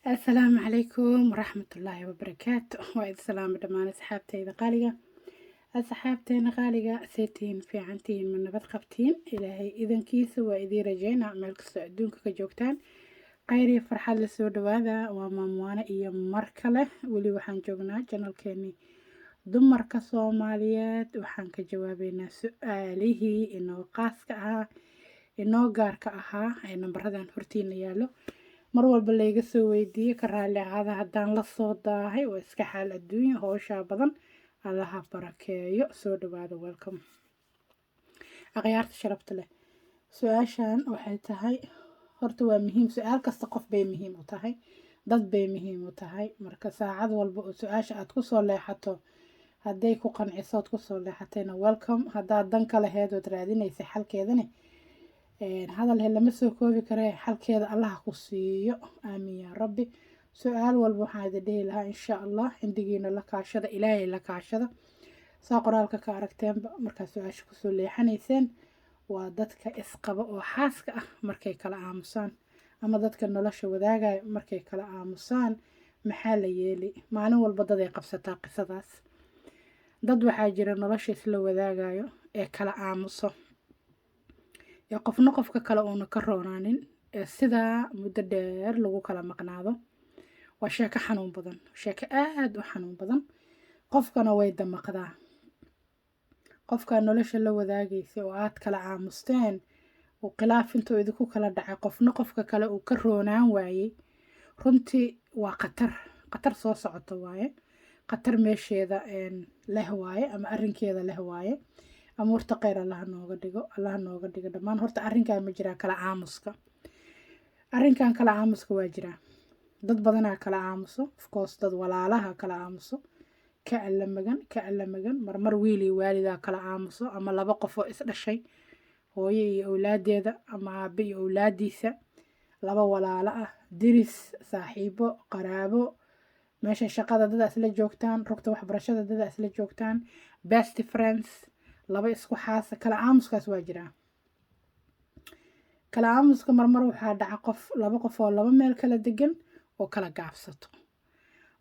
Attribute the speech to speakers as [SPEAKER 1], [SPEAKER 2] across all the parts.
[SPEAKER 1] السلام عليكم ورحمة الله وبركاته. وإذ سلام دمان أصحابتي قالقة أصحابتين قالقة سيتين في عنتين من نبات قبتين إلهي إذن كيس وإذي رجينا ملك سعدونك كجوكتان قيري فرحة لسود وهذا وماموانا إيا مركلة ولي وحان جوغنا جنال كيني dumarka Soomaaliyeed waxaan ka jawaabaynaa su-aalihii inoo qaaska ahaa inoo gaarka ahaa ee nambaradan hortiina yaallo mar walba layga soo weydiiyey ka raalli ahaada haddaan la soo daahay oo iska xaal adduunya howshaa badan allaha barakeeyo soo dhawaada welcome akhyaarta sharafta leh su-aashan waxay tahay horta waa muhiim su-aal kasta qof bay muhiim u tahay dad bay muhiim u tahay marka saacad walba oo su-aasha aad ku soo leexato hadday ku qancisood ku soo leexatayna welcome haddaad dan ka laheed ood raadinaysay xalkeedana hadal he lama soo koobi karee xalkeeda allah ku siiyo aamin yaa rabbi su-aal walba waxaan idin dhihi lahaa insha allah cindigiina la kaashada ilaahay la kaashada saa qoraalka ka aragteenba markaa su-aasha kusoo leexanayseen waa dadka isqaba oo xaaska ah markay kala aamusaan ama dadka nolosha wadaagaya markay kala aamusaan maxaa la yeeli maalin walba dad ay qabsataa qisadaas dad waxaa jira nolosha isla wadaagayo ee kala aamuso ee qofna qofka kale uuna ka roonaanin ee sidaa muddo dheer lagu kala maqnaado waa sheeko xanuun badan sheeko aad u xanuun badan qofkana way damaqdaa qofkaa nolosha la wadaagaysa oo aad kala aamusteen uu khilaaf intuu idinku kala dhacay qofna qofka kale uu ka roonaan waayey runtii waa khatar soo socota waaye khatar meesheeda leh waaye ama arrinkeeda leh waaye amuurta kheyr allaha nooga dhigo dhammaan horta arrinkan ma jiraa kala aamuska arrinkan kala aamuska waa jiraa dad badanaa kala aamuso ofcourse dad walaalaha kala aamuso ka alla magan marmar wiil iyo waalidaa kala aamuso ama laba qof oo isdhashay hooyo iyo awlaadeeda ama aabe iyo awlaadiisa laba walaalo ah diris saaxiibo qaraabo meesha shaqada dada isla joogtaan rugta waxbarashada dada isla joogtaan best friends laba isku xaasa kala aamuskaas waa jiraa kala aamuska marmar waxaa dhaca laba qof oo laba meel kala degan oo kala gaabsato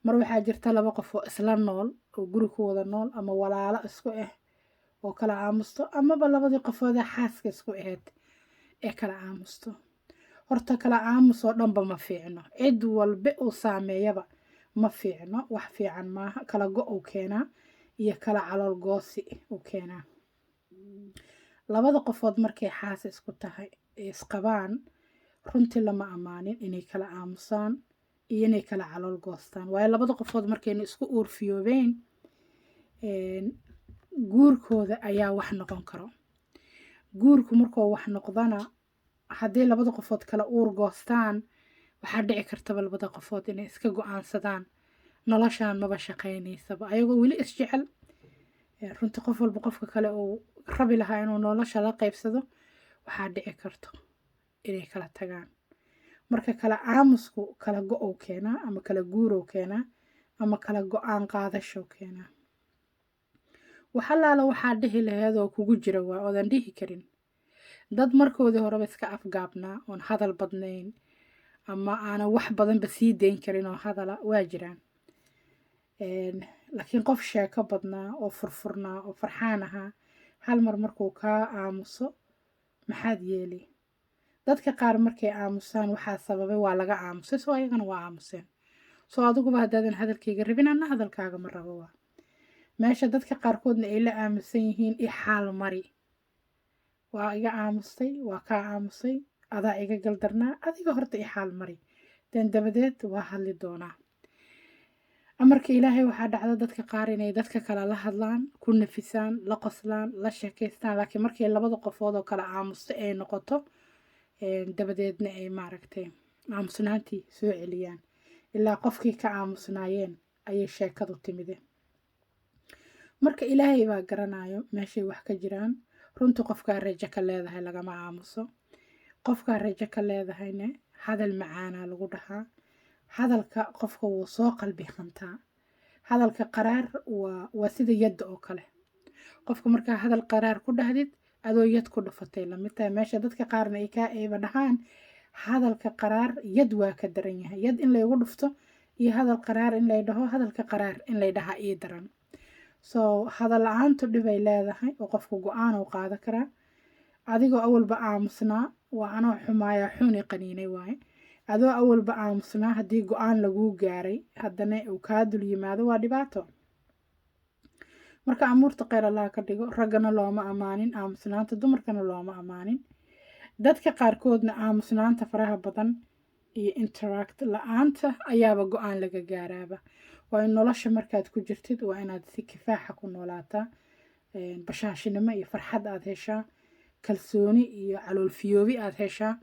[SPEAKER 1] mar waxaa jirta laba qof oo isla nool oo guri ku wada nool ama walaalo isku ah oo kala aamusto amaba labadii qofoodee xaaska isku ahayd ee kala aamusto horta kala aamus oo dhanba ma fiicno cid walba uu saameeyaba ma fiicno wax fiican maaha kala go uu keenaa iyo kala calool goosi uu keenaa labada qofood markay xaas isku tahay ee isqabaan runtii lama ammaanin inay kala aamusaan iyo inay kala calool goostaan waayo labada qofood markaynu isku uurfiyoobeen guurkooda ayaa wax noqon karo guurku markuu wax noqdana haddii labada qofood kala uur goostaan waxaa dhici kartaba labada qofood inay iska go-aansadaan noloshaan maba shaqaynaysaba ayagoo weli isjecel runtii qof walba qofka kale uu rabi lahaa inuu nolosha la qaybsado waxaa dhici karto inay kala tagaan marka kala aamusku kala go-ow keenaa ama kala guurow keenaa ama kala go-aan qaadashow keenaa waxalaala waxaa dhihi laheed oo kugu jira waa oodan dhihi karin dad markoodii horeba iska afgaabnaa oon hadal badnayn ama aanan wax badanba sii dayn karin oo hadala waa jiraan laakiin qof sheeko badnaa oo furfurnaa oo farxaan ahaa hal mar markuu kaa aamuso maxaad yeeli dadka qaar markay aamusaan waxaa sababay waa laga aamusay soo ayagana waa aamuseen soo adiguba haddaadan hadalkayga rabin anna hadalkaaga ma rabo waa meesha dadka qaarkoodna ay la aamusan yihiin i xaal mari waa iga aamustay waa kaa aamusay adaa iga galdarnaa adiga horta i xaal mari den dabadeed waa hadli doonaa amarka ilaahay waxaa dhacda dadka qaar inay dadka kale la hadlaan ku nafisaan la qoslaan la sheekaystaan laakiin markii labada qofood oo kale aamusta ay noqoto dabadeedna ay maaragtay aamusnaantii soo celiyaan ilaa qofkii ka aamusnaayeen ayay sheekadu timide marka ilaahay baa garanayo meeshay wax ka jiraan runtii qofkaa rajo ka leedahay lagama aamuso qofkaa rajo ka leedahayna hadal macaanaa lagu dhahaa hadalka qofka wuu soo qalbi hantaa hadalka qaraar waa sida yadda oo kale qofka markaa hadal qaraar ku dhahdid adoo yad ku dhufatay lamid tahay meesha dadka qaarna ay kaa eeba dhahaan hadalka qaraar yad waa ka daran yahay. Yad in laygu dhufto iyo hadal qaraar in lay dhaho, hadalka qaraar in lay dhaha ii daran. So hadal la-aantu dhibay leedahay oo qofku go-aan uu qaada karaa. adigoo awalba aamusnaa waa anoo xumaaya xuni qaniinay waaye. adoo awalba aamusnaa haddii go-aan laguu gaaray haddana uu kaa dul yimaado waa dhibaato. marka amuurta kheyr allah ka dhigo. raggana looma amaanin aamusnaanta, dumarkana looma amaanin. dadka qaarkoodna aamusnaanta faraha badan iyo interact la-aanta ayaaba go-aan laga gaaraaba. waa in nolosha markaad ku jirtid waa inaad si kifaaxa ku noolaataa. bashaashinimo iyo farxad aad heshaa, kalsooni iyo caloolfiyoobi aad heshaa,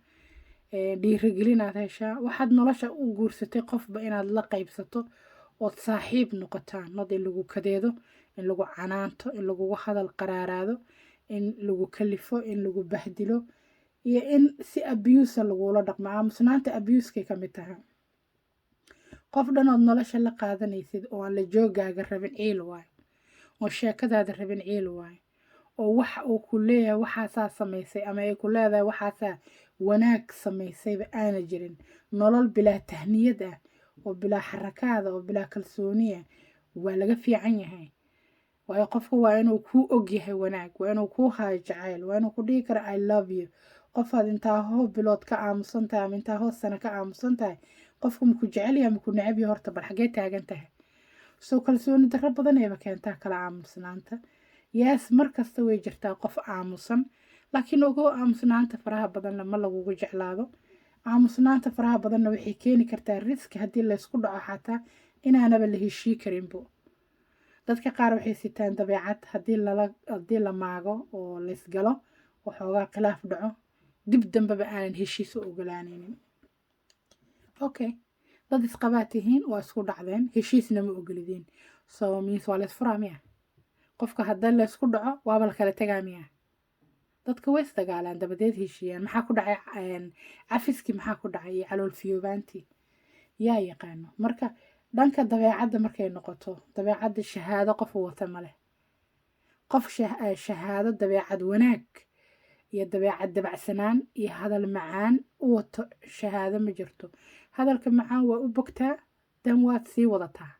[SPEAKER 1] dhiirigelin aad heshaa. waxaad nolosha u guursatay qofba inaad la qaybsato ood saaxiib noqotaan. nod in lagu kadeedo, in lagu canaanto, in lagugu hadal qaraaraado, in lagu kalifo, in lagu bahdilo, iyo in si abuusa lagula dhaqmo. aamusnaanta abuuskay ka mid tahay. qof dhanood nolosha la qaadanaysid oo aan la joogaaga rabin ciil waayo, oo sheekadaada rabin ciil waayo, oo waxa uu ku leeyahay waxaasaa samaysay ama ay ku leedahay waxaasaa wanaag samaysayba aana jirin. nolol bilaa tahniyad ah oo bilaa xarakaada oo bilaa kalsooniya waa laga fiican yahay. waayo qofku waa inuu kuu og yahay wanaag, waa inuu kuu hayo jacayl, waa inuu ku dhihi karo I love you. qofaad intaa hoo bilood ka aamusan tahay ama intaa hoo sano ka aamusan tahay, qofku maku jecel yahay maku necab yahay horta bal xagee taagan tahay. soo kalsooni darro badan ayba keentaa kala aamusnaanta. yes markasta way jirtaa qof aamusan, laakiin ogoo aamusnaanta faraha badanna ma lagugu jeclaado. aamusnaanta faraha badanna waxay keeni kartaa riski haddii laysku dhaco xataa inaanaba la heshii karinbo. dadka qaar waxay sitaan dabeecad haddii la maago oo laysgalo waxoogaa khilaaf dhaco dib dambeba aanan heshiiso ogolaanaynin. okay dad isqabaa tihiin waa isku dhacdeen heshiisna ma ogolidiin. so means waa laysfuraa miya? qofka haddii laysku dhaco waaba la kala tegaa miya? dadka way isdagaalaan dabadeed heshiiyaan. maxaa ku dhacay cafiskii? maxaa ku dhacay iyo caloolfiyoobaantii? yaa yaqaano. marka dhanka dabeecadda markay noqoto, dabeecadda shahaado qof wata ma leh. qof shahaado dabeecad wanaag iyo dabeecad dabacsanaan iyo hadal macaan u wato shahaado ma jirto. hadalka macaan waa u bogtaa dan waad sii wadataa.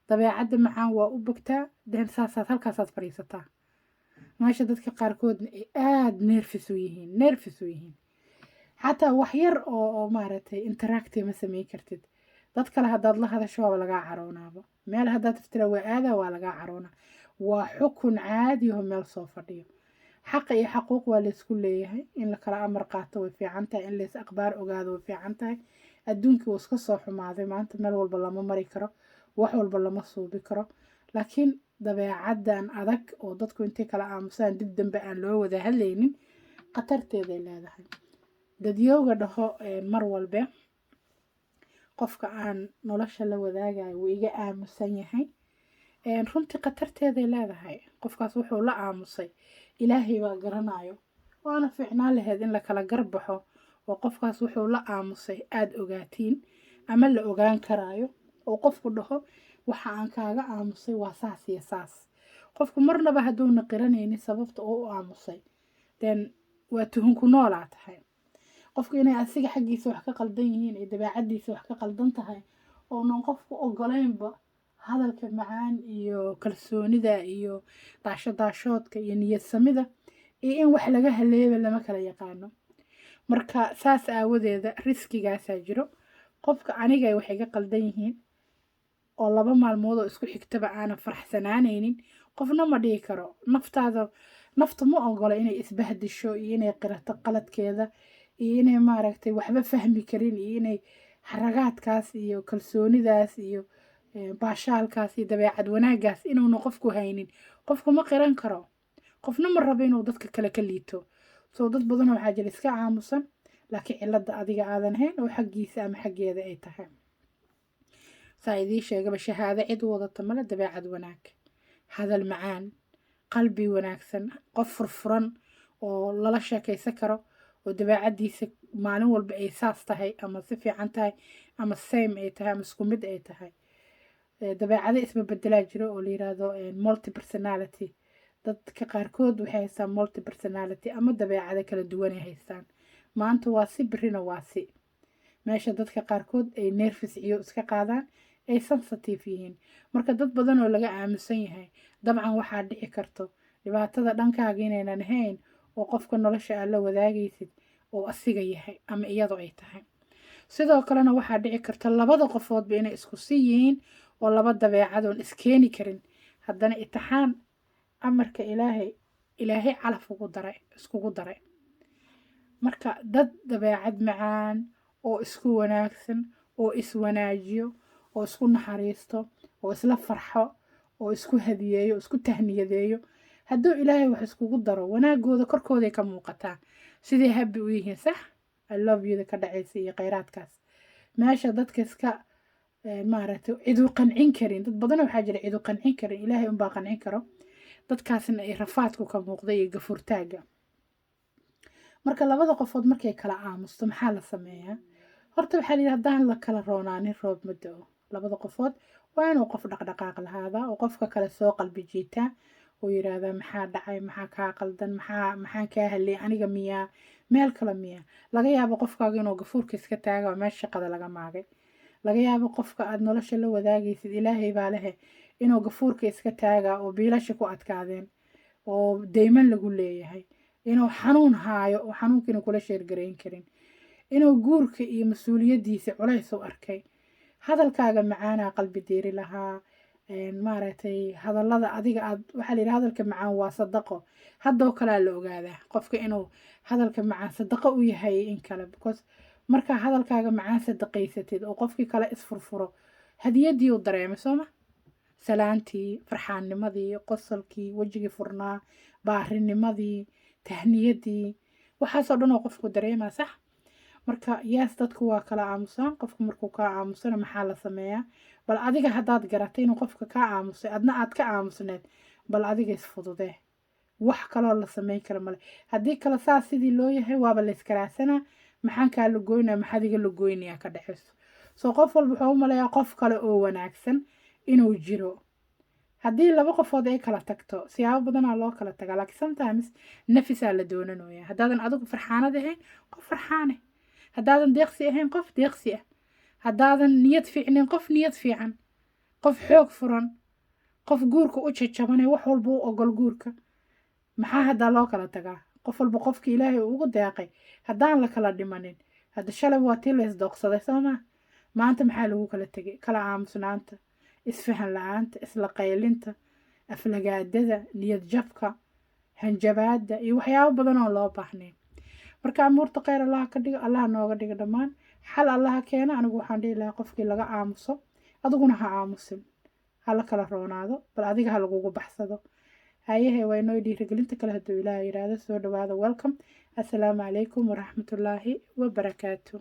[SPEAKER 1] dabeecadda macaan waa u bogtaa dan saasaad halkaasaad fadhiisataa. meesha dadka qaarkoodna ay aada nerfis u yihiin. xataa wax yar oo maaragtay interactive ma samayn kartid. dad kale haddaad la hadasho waaba lagaa caroonaaba. meel haddaad tiftira waa aadaa waa lagaa caroonaa. waa xukun caadiyaho meel soo fadhiyo. xaqa iyo xaquuq waa laysku leeyahay. in la kala amar qaato way fiican tahay, in lays aqbaar ogaado way fiican tahay. adduunkii wuu iska soo xumaaday maanta, meel walba lama mari karo, wax walba lama suubi karo. laakiin dabeecaddan adag oo dadku intay kala aamusaan dib dambe aan loo wada hadlaynin khatarteeday leedahay. dadyooga dhaho mar walbe qofka aan nolosha la wadaagayo wuu iga aamusan yahay, runtii khatarteeday leedahay. qofkaas wuxuu la aamusay ilaahay baa garanayo. waana fiicnaan lahayd in la kala garbaxo oo qofkaas wuxuu la aamusay aada ogaatiin ama la ogaan karaayo oo qofku dhaho waxa aan kaaga aamusay waa saas iyo saas. qofku marnaba hadduuna qiranaynin sababta oo u aamusay den waa tuhunku noolaa tahay. qofku inay asiga xaggiisa wax ka qaldan yihiin iyo dabeecaddiisa wax ka qaldan tahay oonan qofku ogolaynba hadalka macaan iyo kalsoonida iyo daashoodka iyo niyad samida iyo in wax laga haleeba lama kala yaqaano. marka saas aawadeeda riskigaasaa jiro. qofka aniga waxay ga qaldan yihiin oo 2 maalmood oo isku xigtaba aanan faraxsanaanaynin qofna ma dhihi karo. nafta ma ogola inay isbahdisho iyo inay qirato qaladkeeda iyo inay maaragtay waxba fahmi karin iyo inay xaragaadkaas iyo kalsoonidaas iyo baashaalkaas iyo dabeecad wanaagaas inuuna qofku haynin. qofku ma qiran karo. qofna ma rabo inuu dadka kale ka liito. soo dad badan waxaa jira iska aamusan laakiin cilada adiga aadan hayn oo xaggiisa ama xaggeeda ay tahay. saa idii sheegaba shahaado cid wadata male. dabeecad wanaag, hadal macaan, qalbi wanaagsan, qof furfuran oo lala sheekaysan karo oo dabeecaddiisa maalin walba ay saas tahay ama si fiican tahay ama same ay tahay ama isku mid ay tahay. dabeecado isbabedelaa jiro oo la yiraahdo multi personality. dadka qaarkood waxay haystaan multi personality ama dabeecado kala duwan ay haystaan. maanta waa si birina waa si meesha dadka qaarkood ay nerfis iyo iska qaadaan ay sensitive yihiin marka dad badan oo laga aaminsan yahay dabcan waxaa dhici karto dhibaatada dhankaaga inaynan ahayn oo qofka nolosha aad la wadaagaysid oo asiga yahay ama iyadoo ay tahay sidoo kalena waxaa dhici karta labada qofoodba inay isku sii yihiin oo laba dabeecadoon iskeeni karin haddana itixaan amarka ilaahay calaf iskugu daray marka dad dabeecad macaan oo isku wanaagsan oo iswanaajiyo oo isku naxariisto oo isla farxo oo isku hadiyeeyo isku tahniyadeeyo hadduu ilaahay wax iskugu daro wanaagooda korkooday ka muuqataa sidii habbi u yihiin sax I love you ka dhacaysa iyo kheyraadkaas meesha dadka iska maaragtay cidu qancin karin dad badan waxaa jira cidu qancin karin ilaahay unbaa qancin karo dadkaasna ay rafaadku ka muuqda iyo gafurtaaga marka labada qofood markay kala aamusto maxaa la sameeyaa horta waxaa la yidhi haddaan la kala roonaanin roob ma da'o labada qofood waa inuu qof dhaqdhaqaaq lahaadaa oo qofka kale soo qalbi jiitaa oo yidhaahdaa maxaa dhacay maxaa kaa qaldan maxaan kaa hadlay aniga miyaa meel kale miyaa laga yaabo qofkaaga inuu gafuurka iska taaga oo meel shaqada laga maagay laga yaabo qofka aad nolosha la wadaagaysid ilaahay baa lehe inuu gafuurka iska taaga oo biilasha ku adkaadeen oo deyman lagu leeyahay inuu xanuun haayo oo xanuunkiina kula sheergarayn karin inuu guurka iyo mas-uuliyaddiisa culays u arkay hadalkaaga macaanaa qalbi diiri lahaa maaragtay hadallada adiga aad waxaa la yidhi hadalka macaan waa sadaqo haddoo kalea la ogaadaa qofka inuu hadalka macaan sadaqo u yahay in kale because markaa hadalkaaga macaan sadaqaysatid oo qofkii kale isfurfuro hadiyaddii uu dareemay sooma salaantii farxaannimadii qosolkii wejigii furnaa baarinimadii tahniyaddii waxaasoo dhan oo qofku dareemaa sax marka yaas dadku waa kala aamusaan qofku markuu kaa aamusana maxaa la sameeyaa bal adiga haddaad garatay inuu qofka kaa aamusay adna aad ka aamusneed bal adiga isfududee wax kaloo la sameyn kara male haddii kale saas sidii loo yahay waaba la iskaraasanaa maxaan kaa la goynaa maxadiga la goynayaa ka dhexayso soo qof walba wuxuu u maleeyaa qof kale oo wanaagsan inuu jiro haddii laba qofood ay kala tagto siyaabo badanaa loo kala tagaa laakiin sometimes nafisaa la doonanooyaa haddaadan adigu farxaanad ahayn qof farxaane haddaadan deeqsi ahayn qof deeqsi ah haddaadan niyad fiicnayn qof niyad fiican qof xoog furan qof guurka u jajabanay wax walba u ogol guurka maxaa haddaa loo kala tagaa qof walba qofka ilaahay ugu deeqay haddaan la kala dhimanin hadda shalay waa tii la isdooqsaday soomaa maanta maxaa lagu kala tegay kala aamusnaanta isfahan la-aanta isla qaylinta aflagaadada niyad jabka hanjabaada iyo waxyaabo badan oo loo baahnayn marka amuurta kheyr allaha ka dhigo allaha nooga dhigo dhammaan xal allaha keena anigu waxaan dhihi lahaa qofkii laga aamuso adiguna ha aamusin hala kala roonaado bal adiga ha lagugu baxsado hayahe waa inoo dhiirigelinta kale hadduu ilaaha yidhaahdo soo dhawaada welcome assalaamu calaykum waraxmatullaahi wabarakaatu